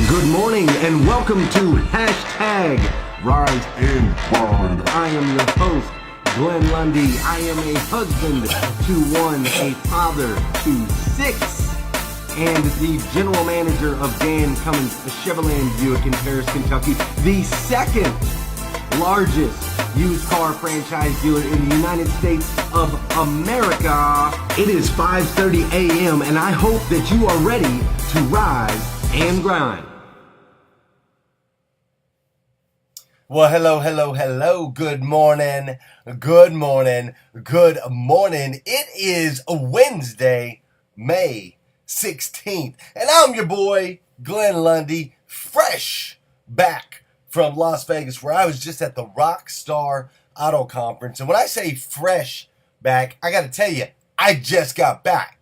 Good morning and welcome to Hashtag Rise and Grind. I am your host, Glenn Lundy. I am a husband to one, a father to six, and the general manager of Dan Cummins Chevrolet Buick in Paris, Kentucky, the second largest used car franchise dealer in the United States of America. It is 5:30 a.m. and I hope that you are ready to rise and grind. Well, hello. Good morning. It is a Wednesday, May 16th. And I'm your boy, Glenn Lundy, fresh back from Las Vegas, where I was just at the Rockstar Auto Conference. And when I say fresh back, I got to tell you, I just got back.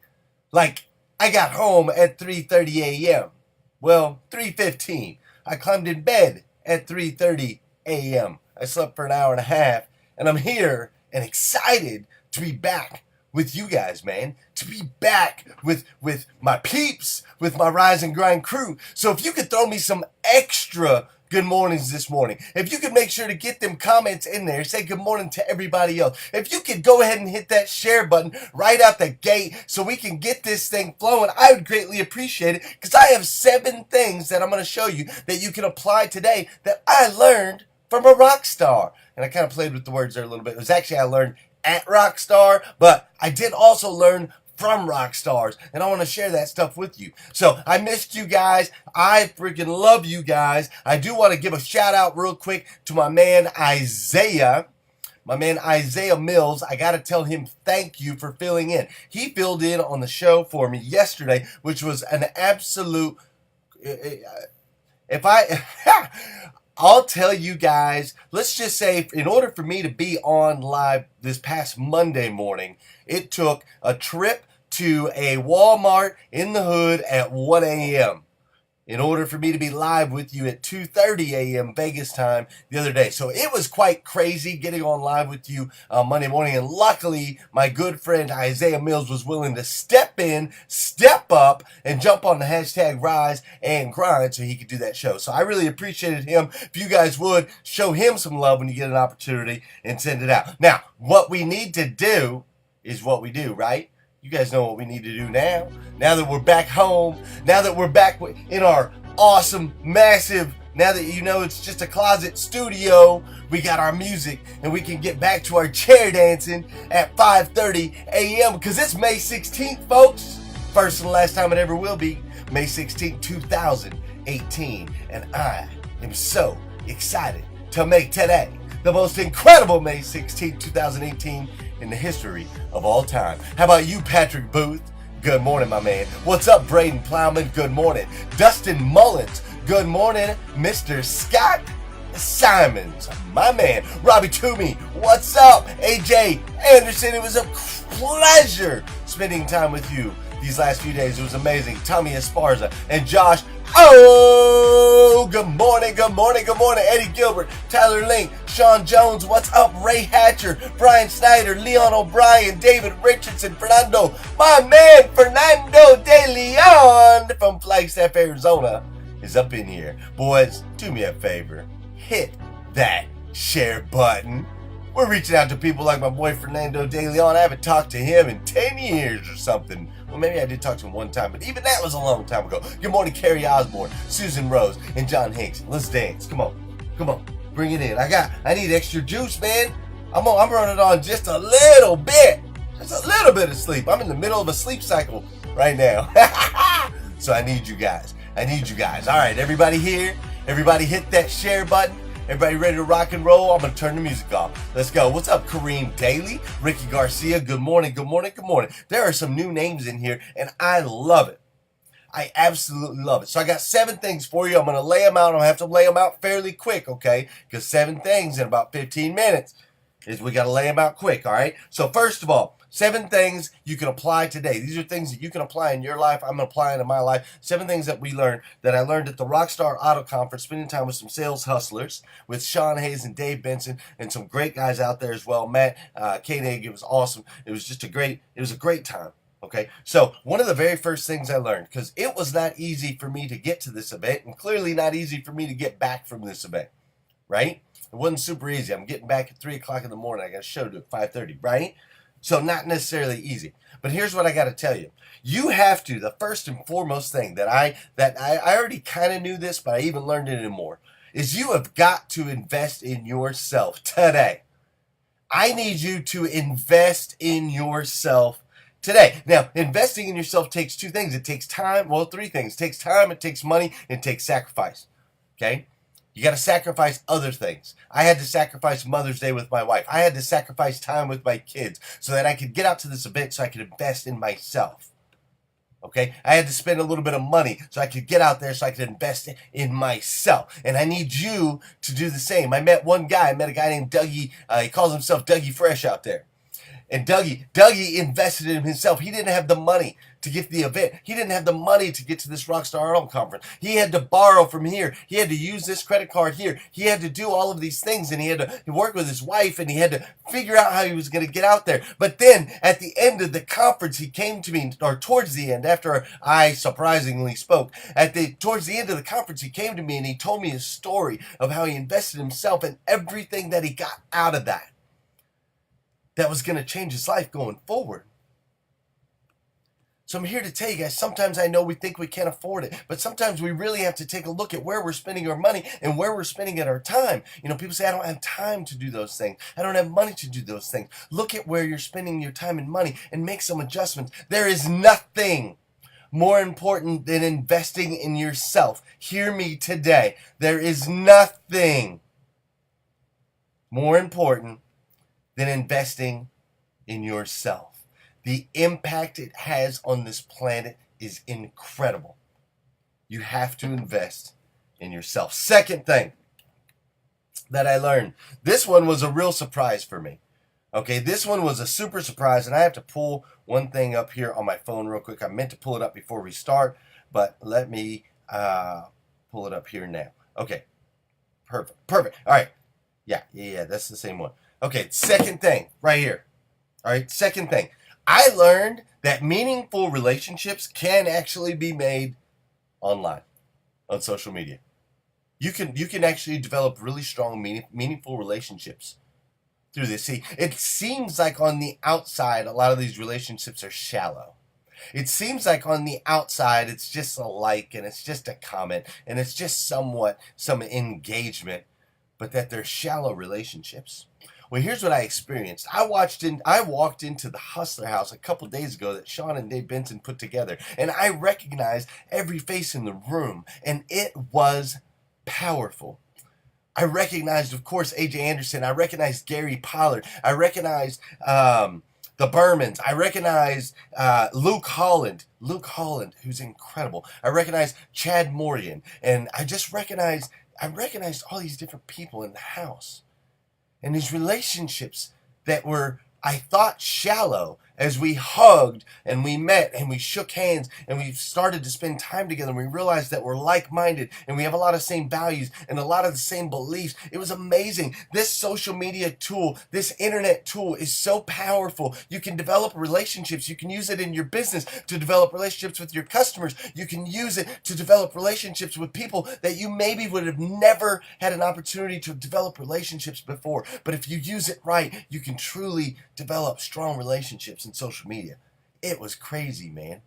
Like, I got home at 3:30 a.m. Well, 3:15. I climbed in bed at 3:30 a.m. I slept for an hour and a half, and I'm here and excited to be back with you guys, man. To be back with my peeps, with my Rise and Grind crew. So if you could throw me some extra good mornings this morning, if you could make sure to get them comments in there, say good morning to everybody else. If you could go ahead and hit that share button right out the gate so we can get this thing flowing, I would greatly appreciate it, because I have 7 things that I'm going to show you that you can apply today that I learned from a rock star. And I kind of played with the words there a little bit. It was actually I learned at Rockstar, but I did also learn from rock stars, and I want to share that stuff with you. So I missed you guys. I freaking love you guys. I do want to give a shout out real quick to my man Isaiah. My man Isaiah Mills. I got to tell him thank you for filling in. He filled in on the show for me yesterday, which was an absolute... I'll tell you guys, let's just say, in order for me to be on live this past Monday morning, it took a trip to a Walmart in the hood at 1 a.m. in order for me to be live with you at 2:30 a.m. Vegas time the other day. So it was quite crazy getting on live with you Monday morning. And luckily, my good friend Isaiah Mills was willing to step in, step up, and jump on the hashtag Rise and Grind so he could do that show. So I really appreciated him. If you guys would, show him some love when you get an opportunity and send it out. Now, what we need to do is what we do, right? You guys know what we need to do now. Now that we're back home, now that we're back in our awesome, massive, now that you know it's just a closet studio, we got our music and we can get back to our chair dancing at 5:30 a.m. because it's May 16th, folks. First and last time it ever will be. May 16th, 2018. And I am so excited to make today the most incredible May 16th, 2018 in the history of all time. How about you, Patrick Booth? Good morning, my man. What's up, Braden Plowman? Good morning. Dustin Mullins. Good morning. Mr. Scott Simons, my man. Robbie Toomey. What's up? AJ Anderson. It was a pleasure spending time with you these last few days. It was amazing. Tommy Esparza and Josh. Oh, good morning. Eddie Gilbert, Tyler Link, Sean Jones, what's up? Ray Hatcher, Brian Snyder, Leon O'Brien, David Richardson, Fernando, my man Fernando De Leon from Flagstaff, Arizona is up in here. Boys, do me a favor, hit that share button. We're reaching out to people like my boy Fernando De Leon. I haven't talked to him in 10 years or something. Well, maybe I did talk to him one time, but even that was a long time ago. Good morning, Carrie Osborne, Susan Rose, and John Hinks. Let's dance. Come on. Bring it in. I need extra juice, man. I'm running on just a little bit. Just a little bit of sleep. I'm in the middle of a sleep cycle right now. So I need you guys. All right, everybody here. Everybody hit that share button. Everybody ready to rock and roll? I'm going to turn the music off. Let's go. What's up, Kareem Daly? Ricky Garcia, good morning. There are some new names in here, and I love it. I absolutely love it. So I got 7 things for you. I'm going to lay them out. I'm going to have to lay them out fairly quick, okay? Because 7 things in about 15 minutes is we got to lay them out quick, all right? So first of all, 7 things you can apply today. These are things that you can apply in your life. I'm applying in my life. 7 things that I learned at the Rockstar Auto Conference, spending time with some sales hustlers, with Sean Hayes and Dave Benson, and some great guys out there as well. Matt Koenig, it was awesome. It was a great time. Okay, so one of the very first things I learned, because it was not easy for me to get to this event, and clearly not easy for me to get back from this event, right? It wasn't super easy. I'm getting back at 3 o'clock in the morning. I got a show to do at 5:30, right? So not necessarily easy. But here's what I got to tell you. You have to, the first and foremost thing that I already kind of knew this, but I even learned it more, is you have got to invest in yourself today. I need you to invest in yourself today. Now, investing in yourself takes two things. It takes time. Well, three things. It takes time, it takes money, and it takes sacrifice. Okay? You got to sacrifice other things. I had to sacrifice Mother's Day with my wife. I had to sacrifice time with my kids so that I could get out to this event so I could invest in myself. Okay? I had to spend a little bit of money so I could get out there so I could invest in myself. And I need you to do the same. I met a guy named Dougie. He calls himself Dougie Fresh out there. And Dougie invested in himself. He didn't have the money to get to the event. He didn't have the money to get to this Rockstar Arnold conference. He had to borrow from here. He had to use this credit card here. He had to do all of these things, and he had to work with his wife, and he had to figure out how he was going to get out there. But then at the end of the conference, he came to me, or towards the end, after I surprisingly spoke, towards the end of the conference, he came to me and he told me a story of how he invested himself and everything that he got out of that was going to change his life going forward. So I'm here to tell you guys, sometimes I know we think we can't afford it, but sometimes we really have to take a look at where we're spending our money and where we're spending our time. You know, people say, I don't have time to do those things. I don't have money to do those things. Look at where you're spending your time and money and make some adjustments. There is nothing more important than investing in yourself. Hear me today. There is nothing more important than investing in yourself. The impact it has on this planet is incredible. You have to invest in yourself. Second thing that I learned, this one was a real surprise for me. Okay, this one was a super surprise, and I have to pull one thing up here on my phone real quick. I meant to pull it up before we start, but let me pull it up here now. Okay, perfect. All right, yeah, that's the same one. Okay, second thing right here. All right, second thing. I learned that meaningful relationships can actually be made online, on social media. You can actually develop really strong, meaningful relationships through this. See, it seems like on the outside, a lot of these relationships are shallow. It seems like on the outside, it's just a like, and it's just a comment, and it's just somewhat some engagement, but that they're shallow relationships. Well, here's what I experienced. I walked into the Hustler House a couple days ago that Sean and Dave Benson put together, and I recognized every face in the room, and it was powerful. I recognized, of course, AJ Anderson. I recognized Gary Pollard. I recognized the Bermans. I recognized Luke Holland, who's incredible. I recognized Chad Morgan, and I recognized all these different people in the house. And these relationships that were, I thought, shallow, as we hugged and we met and we shook hands and we started to spend time together, and we realized that we're like-minded and we have a lot of same values and a lot of the same beliefs. It was amazing. This social media tool, this internet tool is so powerful. You can develop relationships. You can use it in your business to develop relationships with your customers. You can use it to develop relationships with people that you maybe would have never had an opportunity to develop relationships before. But if you use it right, you can truly develop strong relationships in social media. It was crazy, man.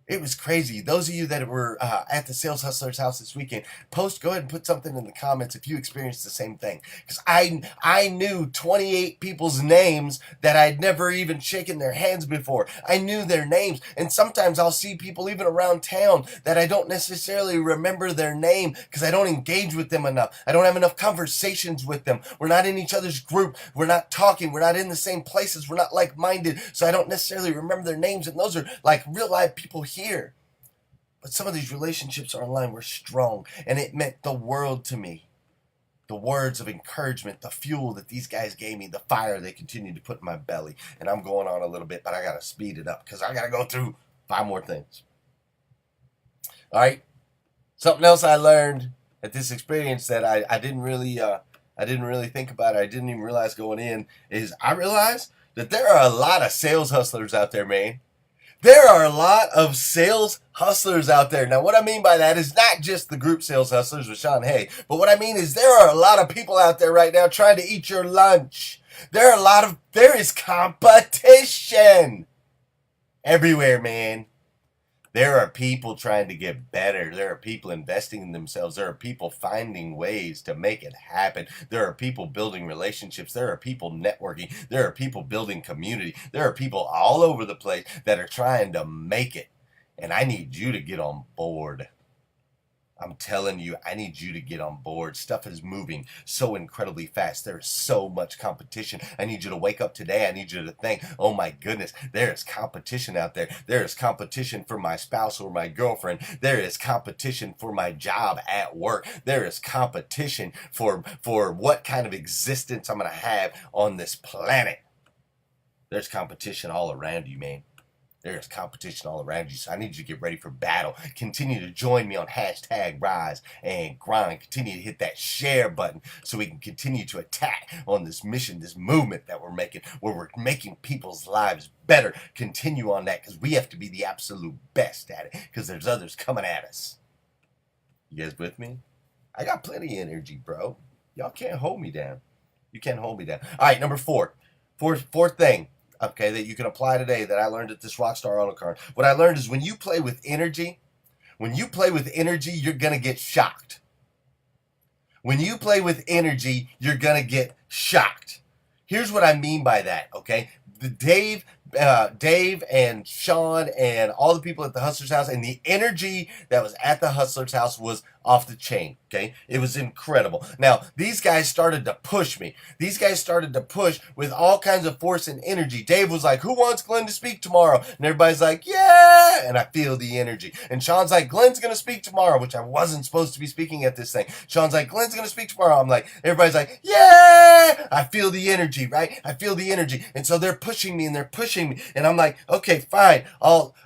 It was crazy. Those of you that were at the Sales Hustlers house this weekend, go ahead and put something in the comments if you experienced the same thing. Because I knew 28 people's names that I'd never even shaken their hands before. I knew their names. And sometimes I'll see people even around town that I don't necessarily remember their name because I don't engage with them enough. I don't have enough conversations with them. We're not in each other's group. We're not talking. We're not in the same places. We're not like-minded. So I don't necessarily remember their names. And those are like real live people here. But some of these relationships online were strong, and it meant the world to me. The words of encouragement, the fuel that these guys gave me, the fire they continued to put in my belly. And I'm going on a little bit, but I got to speed it up because I got to go through 5 more things. All right. Something else I learned at this experience that I didn't really think about. I didn't even realize going in is I realized that there are a lot of sales hustlers out there, man. There are a lot of sales hustlers out there. Now, what I mean by that is not just the group sales hustlers with Sean Hay, but what I mean is there are a lot of people out there right now trying to eat your lunch. There is competition everywhere, man. There are people trying to get better. There are people investing in themselves. There are people finding ways to make it happen. There are people building relationships. There are people networking. There are people building community. There are people all over the place that are trying to make it. And I need you to get on board. I'm telling you, I need you to get on board. Stuff is moving so incredibly fast. There's so much competition. I need you to wake up today. I need you to think, oh my goodness, there is competition out there. There is competition for my spouse or my girlfriend. There is competition for my job at work. There is competition for what kind of existence I'm going to have on this planet. There's competition all around you, man. There's competition all around you, so I need you to get ready for battle. Continue to join me on hashtag Rise and Grind. Continue to hit that share button so we can continue to attack on this mission, this movement that we're making, where we're making people's lives better. Continue on that, because we have to be the absolute best at it, because there's others coming at us. You guys with me? I got plenty of energy, bro. Y'all can't hold me down. You can't hold me down. All right, number four. Fourth thing. Okay, that you can apply today that I learned at this Rockstar auto card. What I learned is when you play with energy, you're going to get shocked. When you play with energy, you're going to get shocked. Here's what I mean by that, okay? Dave and Sean and all the people at the Hustler's house, and the energy that was at the Hustler's house was off the chain, okay? It was incredible. Now, these guys started to push me. These guys started to push with all kinds of force and energy. Dave was like, who wants Glenn to speak tomorrow? And everybody's like, yeah! And I feel the energy. And Sean's like, Glenn's going to speak tomorrow, which I wasn't supposed to be speaking at this thing. Sean's like, Glenn's going to speak tomorrow. I'm like, everybody's like, yeah! I feel the energy, right? I feel the energy. And so they're pushing me and they're pushing me. And I'm like, okay, fine. I'll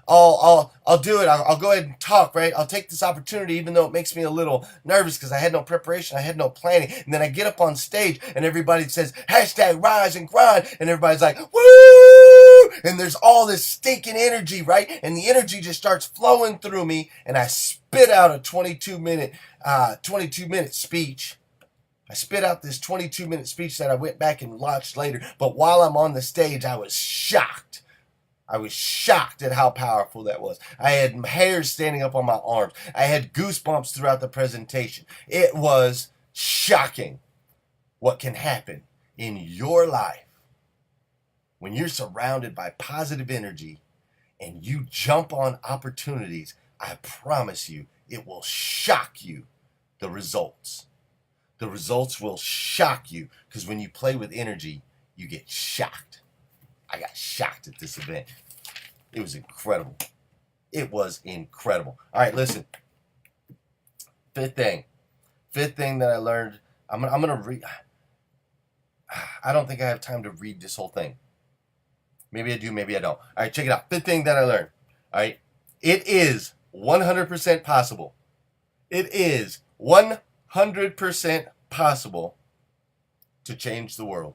do it. I'll go ahead and talk, right? I'll take this opportunity, even though it makes me a little nervous because I had no preparation. I had no planning. And then I get up on stage and everybody says, hashtag Rise and Grind. And everybody's like, woo! And there's all this stinking energy, right? And the energy just starts flowing through me. And I spit out a 22-minute speech. I spit out this 22-minute speech that I went back and watched later. But while I'm on the stage, I was shocked. I was shocked at how powerful that was. I had hairs standing up on my arms. I had goosebumps throughout the presentation. It was shocking what can happen in your life when you're surrounded by positive energy and you jump on opportunities. I promise you, it will shock you, the results. The results will shock you, because when you play with energy, you get shocked. I got shocked at this event. It was incredible. It was incredible. All right, listen. Fifth thing that I learned. I'm gonna read. I don't think I have time to read this whole thing. Maybe I do, maybe I don't. All right, check it out. Fifth thing that I learned. All right, it is 100% possible. It is 100% possible to change the world.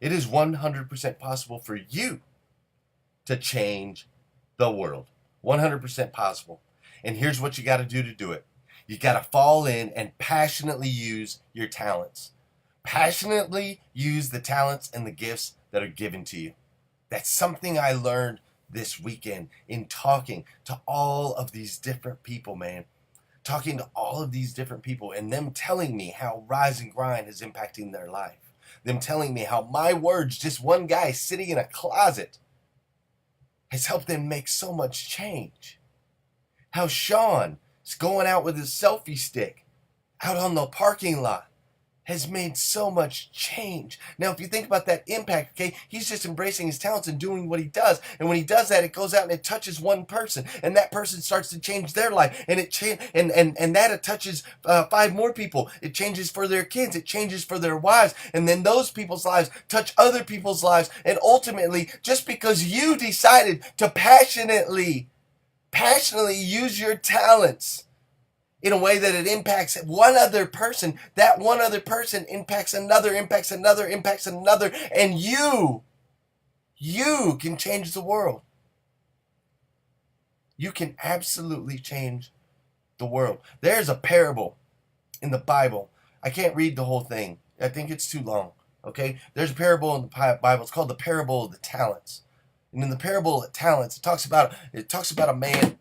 It is 100% possible for you to change the world. 100% possible. And here's what you got to do it. You got to fall in and passionately use your talents. Passionately use the talents and the gifts that are given to you. That's something I learned this weekend in talking to all of these different people, man. Talking to all of these different people and them telling me how Rise and Grind is impacting their life. Them telling me how my words, just one guy sitting in a closet, has helped them make so much change. How Sean is going out with his selfie stick out on the parking lot has made so much change. Now, if you think about that impact, okay, he's just embracing his talents and doing what he does. And when he does that, it goes out and it touches one person, and that person starts to change their life, and it touches 5 more people. It changes for their kids. It changes for their wives, and then those people's lives touch other people's lives. And ultimately, just because you decided to passionately use your talents in a way that it impacts one other person, that one other person impacts another, and you can change the world. You can absolutely change the world. There's a parable in the Bible. I can't read the whole thing. I think it's too long. Okay? There's a parable in the Bible. It's called the parable of the talents. And in the parable of talents, it talks about a man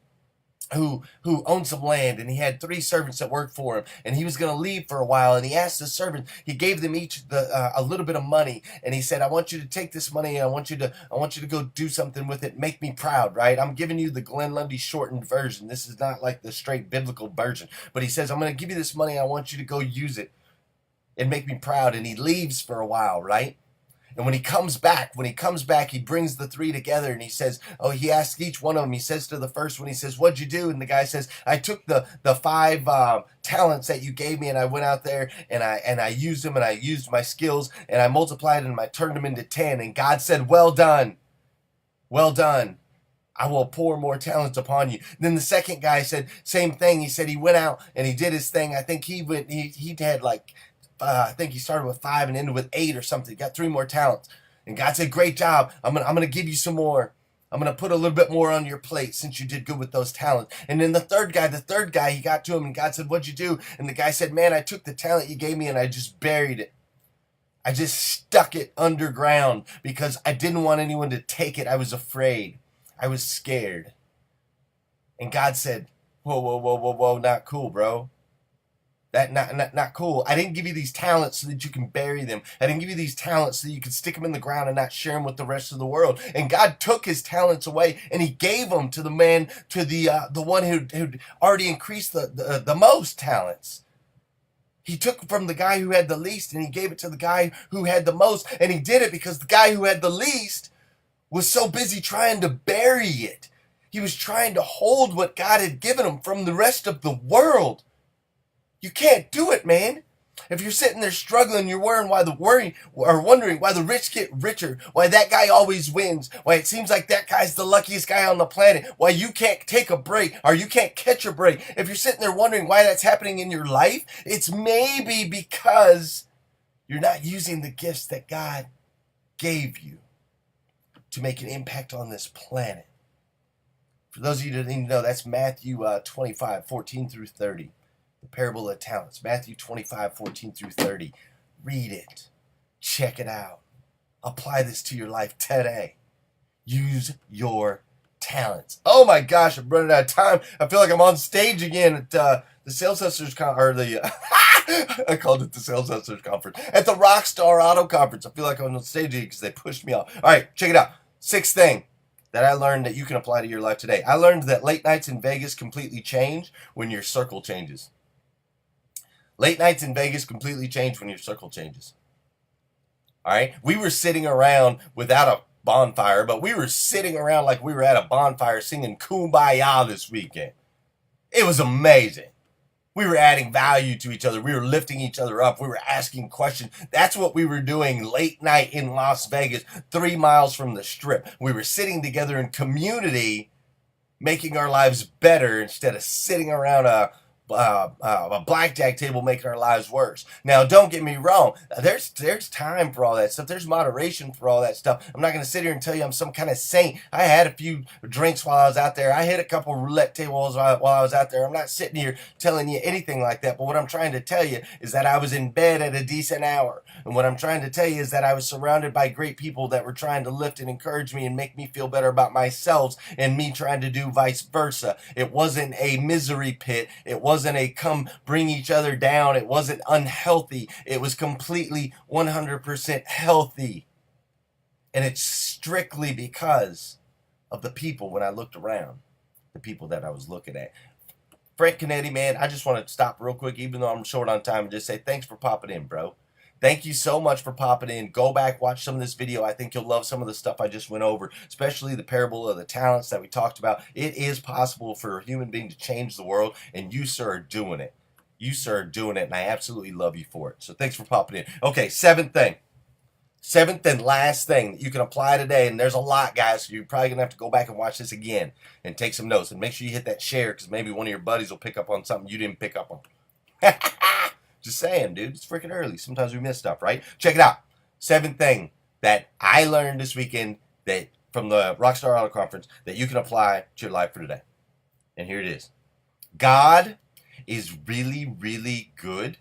who owned some land, and he had 3 servants that worked for him, and he was going to leave for a while, and he asked the servants, he gave them each a little bit of money, and he said, I want you to take this money, and I want you to go do something with it, make me proud, right? I'm giving you the Glenn Lundy shortened version. This is not like the straight biblical version, but he says, I'm going to give you this money, I want you to go use it and make me proud. And he leaves for a while, right? And when he comes back, he brings the 3 together, and he says, he asks each one of them, he says to the first one, he says, what'd you do? And the guy says, I took the 5 talents that you gave me, and I went out there, and I used them, and I used my skills, and I multiplied them, and I turned them into 10. And God said, well done. Well done. I will pour more talents upon you. And then the second guy said, same thing. He said he went out and he did his thing. I think he had like, I think he started with 5 and ended with 8 or something. He got 3 more talents. And God said, great job. I'm gonna give you some more. I'm going to put a little bit more on your plate since you did good with those talents. And then the third guy, he got to him, and God said, what'd you do? And the guy said, man, I took the talent you gave me and I just buried it. I just stuck it underground because I didn't want anyone to take it. I was afraid. I was scared. And God said, whoa, not cool, bro. That not cool. I didn't give you these talents so that you can bury them. I didn't give you these talents so that you can stick them in the ground and not share them with the rest of the world. And God took his talents away, and he gave them to the man, to the one who'd already increased the most talents. He took from the guy who had the least, and he gave it to the guy who had the most. And he did it because the guy who had the least was so busy trying to bury it. He was trying to hold what God had given him from the rest of the world. You can't do it, man. If you're sitting there struggling, you're wondering why the rich get richer, why that guy always wins, why it seems like that guy's the luckiest guy on the planet, why you can't take a break or you can't catch a break. If you're sitting there wondering why that's happening in your life, it's maybe because you're not using the gifts that God gave you to make an impact on this planet. For those of you that didn't know, that's Matthew 25, 14 through 30. The parable of talents, Matthew 25, 14 through 30. Read it. Check it out. Apply this to your life today. Use your talents. Oh my gosh, I'm running out of time. I feel like I'm on stage again at the Sales Hustlers I called it the Sales Hustlers Conference. At the Rockstar Auto Conference. I feel like I'm on stage again because they pushed me off. All right, check it out. 6th thing that I learned that you can apply to your life today. I learned that late nights in Vegas completely change when your circle changes. Late nights in Vegas completely change when your circle changes. All right? We were sitting around without a bonfire, but we were sitting around like we were at a bonfire singing Kumbaya this weekend. It was amazing. We were adding value to each other. We were lifting each other up. We were asking questions. That's what we were doing late night in Las Vegas, 3 miles from the Strip. We were sitting together in community, making our lives better instead of sitting around a blackjack table making our lives worse. Now, don't get me wrong. There's time for all that stuff. There's moderation for all that stuff. I'm not going to sit here and tell you I'm some kind of saint. I had a few drinks while I was out there. I hit a couple roulette tables while I was out there. I'm not sitting here telling you anything like that. But what I'm trying to tell you is that I was in bed at a decent hour. And what I'm trying to tell you is that I was surrounded by great people that were trying to lift and encourage me and make me feel better about myself, and me trying to do vice versa. It wasn't a misery pit. It wasn't a come bring each other down. It wasn't unhealthy. It was completely 100% healthy. And it's strictly because of the people when I looked around, the people that I was looking at. Frank Canetti, man, I just want to stop real quick, even though I'm short on time, and just say thanks for popping in, bro. Thank you so much for popping in. Go back, watch some of this video. I think you'll love some of the stuff I just went over, especially the parable of the talents that we talked about. It is possible for a human being to change the world, and you, sir, are doing it. You, sir, are doing it, and I absolutely love you for it. So thanks for popping in. Okay, 7th thing. 7th and last thing that you can apply today, and there's a lot, guys, so you're probably going to have to go back and watch this again and take some notes. And make sure you hit that share, because maybe one of your buddies will pick up on something you didn't pick up on. Just saying, dude. It's freaking early. Sometimes we miss stuff, right? Check it out. 7th thing that I learned this weekend that from the Rockstar Auto Conference that you can apply to your life for today. And here it is. God is really, really good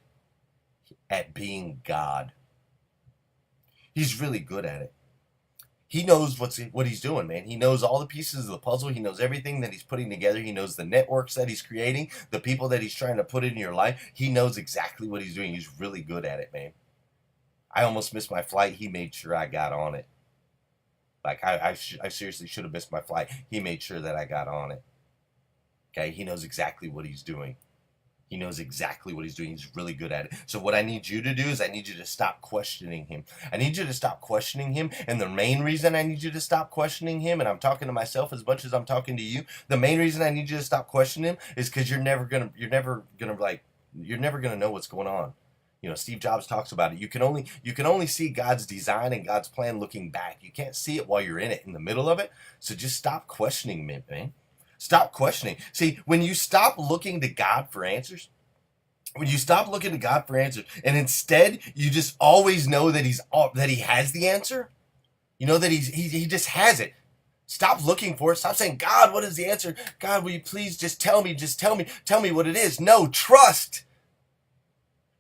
at being God. He's really good at it. He knows what he's doing, man. He knows all the pieces of the puzzle. He knows everything that he's putting together. He knows the networks that he's creating, the people that he's trying to put in your life. He knows exactly what he's doing. He's really good at it, man. I almost missed my flight. He made sure I got on it. Like, I seriously should have missed my flight. He made sure that I got on it. Okay? He knows exactly what he's doing. He knows exactly what he's doing. He's really good at it. So what I need you to do is I need you to stop questioning him. I need you to stop questioning him. And the main reason I need you to stop questioning him, and I'm talking to myself as much as I'm talking to you, the main reason I need you to stop questioning him is because you're never gonna know what's going on. You know, Steve Jobs talks about it. You can only see God's design and God's plan looking back. You can't see it while you're in it, in the middle of it. So just stop questioning me, man. Stop questioning. See, when you stop looking to God for answers, and instead you just always know that he has the answer, you know that he just has it. Stop looking for it. Stop saying, God, what is the answer? God, will you please just tell me what it is? No, trust.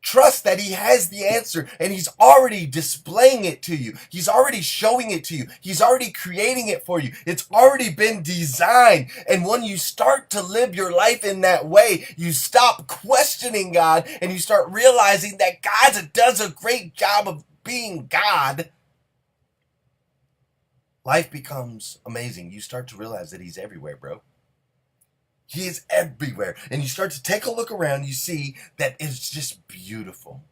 Trust that he has the answer, and he's already displaying it to you. He's already showing it to you. He's already creating it for you. It's already been designed. And when you start to live your life in that way, you stop questioning God and you start realizing that God does a great job of being God. Life becomes amazing. You start to realize that he's everywhere, bro. He is everywhere. And you start to take a look around, you see that it's just beautiful.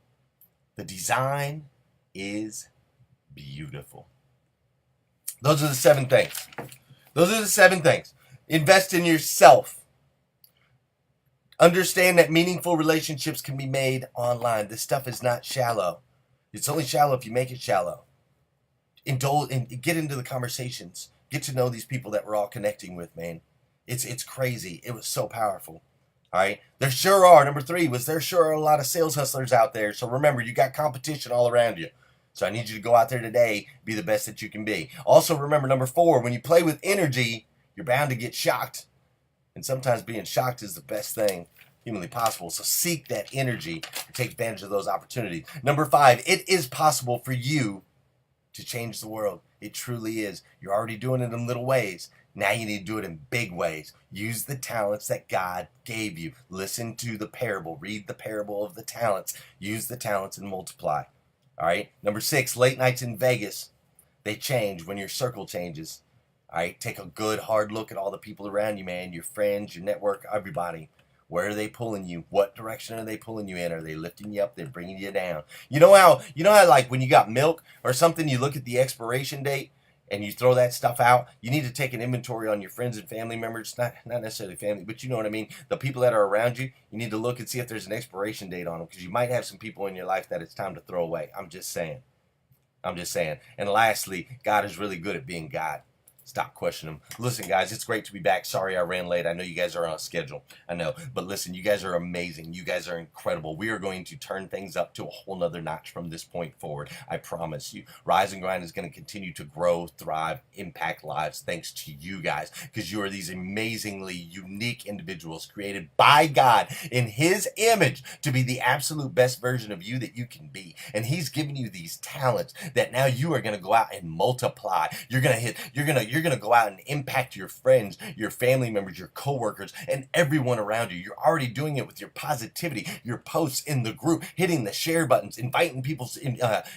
The design is beautiful. Those are the 7 things. Invest in yourself. Understand that meaningful relationships can be made online. This stuff is not shallow. It's only shallow if you make it shallow. Get into the conversations. Get to know these people that we're all connecting with, man. It's crazy. It was so powerful. All right. There sure are. Number 3 was there sure are a lot of sales hustlers out there. So remember, you got competition all around you. So I need you to go out there today, be the best that you can be. Also remember, number 4, when you play with energy, you're bound to get shocked. And sometimes being shocked is the best thing humanly possible. So seek that energy and take advantage of those opportunities. Number 5, it is possible for you to change the world. It truly is. You're already doing it in little ways. Now you need to do it in big ways. Use the talents that God gave you. Listen to the parable. Read the parable of the talents. Use the talents and multiply. All right. Number 6, late nights in Vegas. They change when your circle changes. All right. Take a good hard look at all the people around you, man. Your friends, your network, everybody. Where are they pulling you? What direction are they pulling you in? Are they lifting you up? They're bringing you down. You know how like when you got milk or something, you look at the expiration date and you throw that stuff out. You need to take an inventory on your friends and family members, not necessarily family, but you know what I mean. The people that are around you, you need to look and see if there's an expiration date on them, because you might have some people in your life that it's time to throw away. I'm just saying. And lastly, God is really good at being God. Stop questioning him. Listen, guys, it's great to be back. Sorry I ran late. I know you guys are on a schedule. I know. But listen, you guys are amazing. You guys are incredible. We are going to turn things up to a whole nother notch from this point forward. I promise you. Rise and Grind is going to continue to grow, thrive, impact lives thanks to you guys, because you are these amazingly unique individuals created by God in his image to be the absolute best version of you that you can be. And he's given you these talents that now you are going to go out and multiply. You're going to go out and impact your friends, your family members, your coworkers, and everyone around you. You're already doing it with your positivity, your posts in the group, hitting the share buttons, inviting people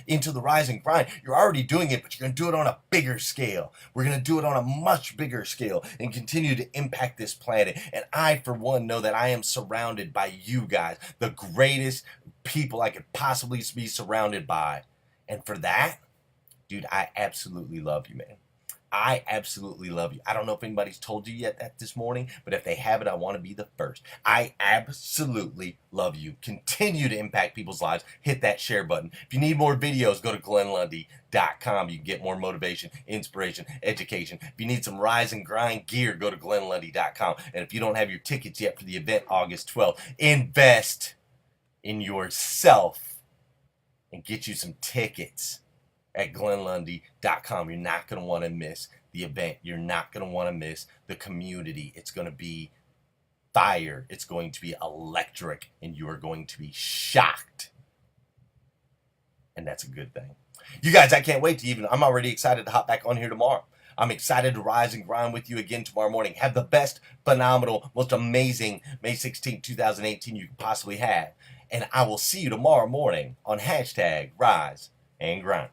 into the Rise and Grind. You're already doing it, but you're going to do it on a bigger scale. We're going to do it on a much bigger scale and continue to impact this planet. And I, for one, know that I am surrounded by you guys, the greatest people I could possibly be surrounded by. And for that, dude, I absolutely love you, man. I absolutely love you. I don't know if anybody's told you yet that this morning, but if they haven't, I want to be the first. I absolutely love you. Continue to impact people's lives. Hit that share button. If you need more videos, go to GlennLundy.com. You can get more motivation, inspiration, education. If you need some Rise and Grind gear, go to GlennLundy.com. And if you don't have your tickets yet for the event August 12th, invest in yourself and get you some tickets at GlennLundy.com. You're not going to want to miss the event. You're not going to want to miss the community. It's going to be fire. It's going to be electric, and you are going to be shocked. And that's a good thing. You guys, I can't wait to I'm already excited to hop back on here tomorrow. I'm excited to rise and grind with you again tomorrow morning. Have the best, phenomenal, most amazing May 16th, 2018 you can possibly have. And I will see you tomorrow morning on hashtag Rise and Grind.